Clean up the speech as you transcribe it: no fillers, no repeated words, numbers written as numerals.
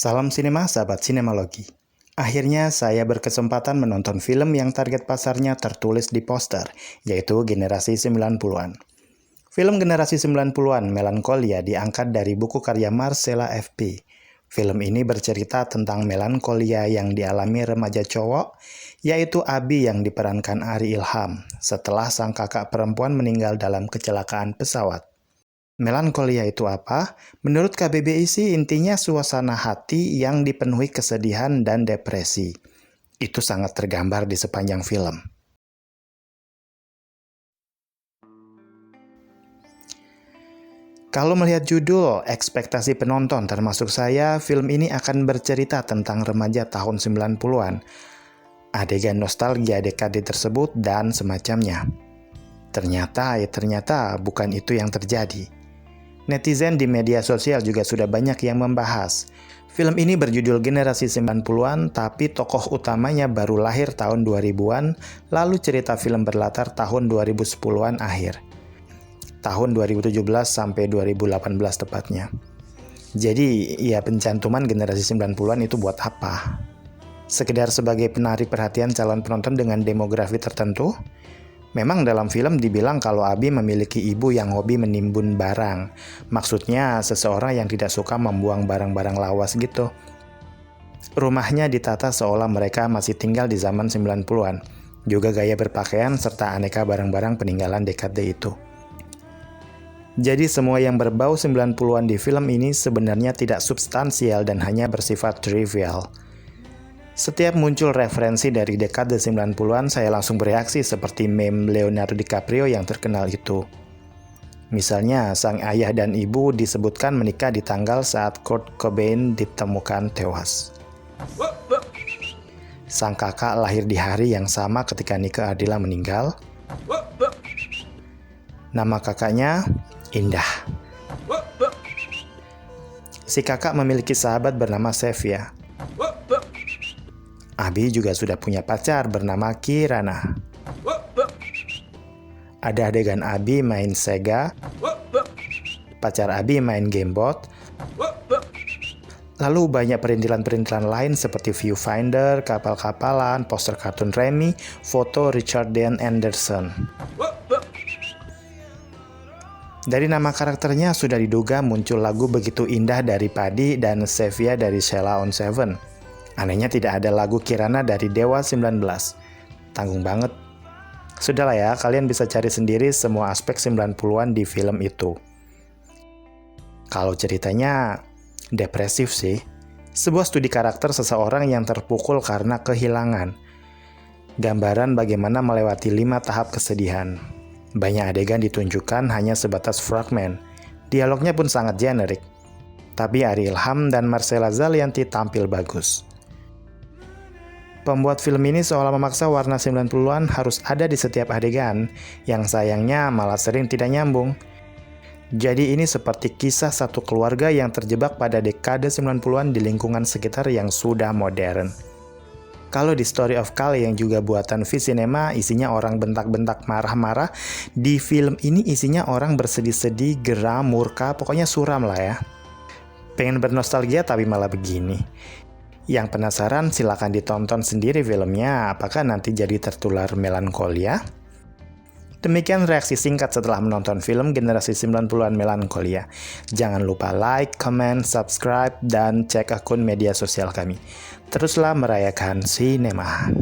Salam sinema, sahabat sinemalogi. Akhirnya saya berkesempatan menonton film yang target pasarnya tertulis di poster, yaitu Generasi 90-an. Film Generasi 90-an, Melancholia, diangkat dari buku karya Marcella F.P. Film ini bercerita tentang melankolia yang dialami remaja cowok, yaitu Abi yang diperankan Ari Ilham, setelah sang kakak perempuan meninggal dalam kecelakaan pesawat. Melankolia itu apa? Menurut KBBI sih intinya suasana hati yang dipenuhi kesedihan dan depresi. Itu sangat tergambar di sepanjang film. Kalau melihat judul, ekspektasi penonton termasuk saya, film ini akan bercerita tentang remaja tahun 90-an. Adegan nostalgia dekade tersebut dan semacamnya. Ternyata bukan itu yang terjadi. Netizen di media sosial juga sudah banyak yang membahas. Film ini berjudul Generasi 90-an, tapi tokoh utamanya baru lahir tahun 2000-an, lalu cerita film berlatar tahun 2010-an akhir. Tahun 2017 sampai 2018 tepatnya. Jadi, ya pencantuman Generasi 90-an itu buat apa? Sekedar sebagai penarik perhatian calon penonton dengan demografi tertentu? Memang dalam film dibilang kalau Abi memiliki ibu yang hobi menimbun barang. Maksudnya seseorang yang tidak suka membuang barang-barang lawas gitu. Rumahnya ditata seolah mereka masih tinggal di zaman 90-an. Juga gaya berpakaian serta aneka barang-barang peninggalan dekade itu. Jadi semua yang berbau 90-an di film ini sebenarnya tidak substansial dan hanya bersifat trivial. Setiap muncul referensi dari dekade 90-an, saya langsung bereaksi seperti meme Leonardo DiCaprio yang terkenal itu. Misalnya, sang ayah dan ibu disebutkan menikah di tanggal saat Kurt Cobain ditemukan tewas. Sang kakak lahir di hari yang sama ketika Nike Ardilla meninggal. Nama kakaknya Indah. Si kakak memiliki sahabat bernama Sevia. Abi juga sudah punya pacar bernama Kirana. Ada adegan Abi main Sega, pacar Abi main Gamebot, lalu banyak perintilan-perintilan lain seperti viewfinder, kapal-kapalan, poster kartun Remy, foto Richard Dean Anderson. Dari nama karakternya sudah diduga muncul lagu Begitu Indah dari Padi dan Sevia dari Sheila on 7. Anehnya tidak ada lagu Kirana dari Dewa 19. Tanggung banget. Sudahlah ya, kalian bisa cari sendiri semua aspek 90-an di film itu. Kalau ceritanya depresif sih. Sebuah studi karakter seseorang yang terpukul karena kehilangan. Gambaran bagaimana melewati 5 tahap kesedihan. Banyak adegan ditunjukkan hanya sebatas fragmen. Dialognya pun sangat generik. Tapi Ari Ilham dan Marcella Zalianty tampil bagus. Pembuat film ini seolah memaksa warna 90-an harus ada di setiap adegan, yang sayangnya malah sering tidak nyambung. Jadi ini seperti kisah satu keluarga yang terjebak pada dekade 90-an di lingkungan sekitar yang sudah modern. Kalau di Story of Kale yang juga buatan V-Cinema isinya orang bentak-bentak marah-marah, di film ini isinya orang bersedih-sedih, geram, murka, pokoknya suram lah ya. Pengen bernostalgia tapi malah begini. Yang penasaran silakan ditonton sendiri filmnya, apakah nanti jadi tertular melankolia? Demikian reaksi singkat setelah menonton film Generasi 90-an Melancholia. Jangan lupa like, comment, subscribe, dan cek akun media sosial kami. Teruslah merayakan sinema.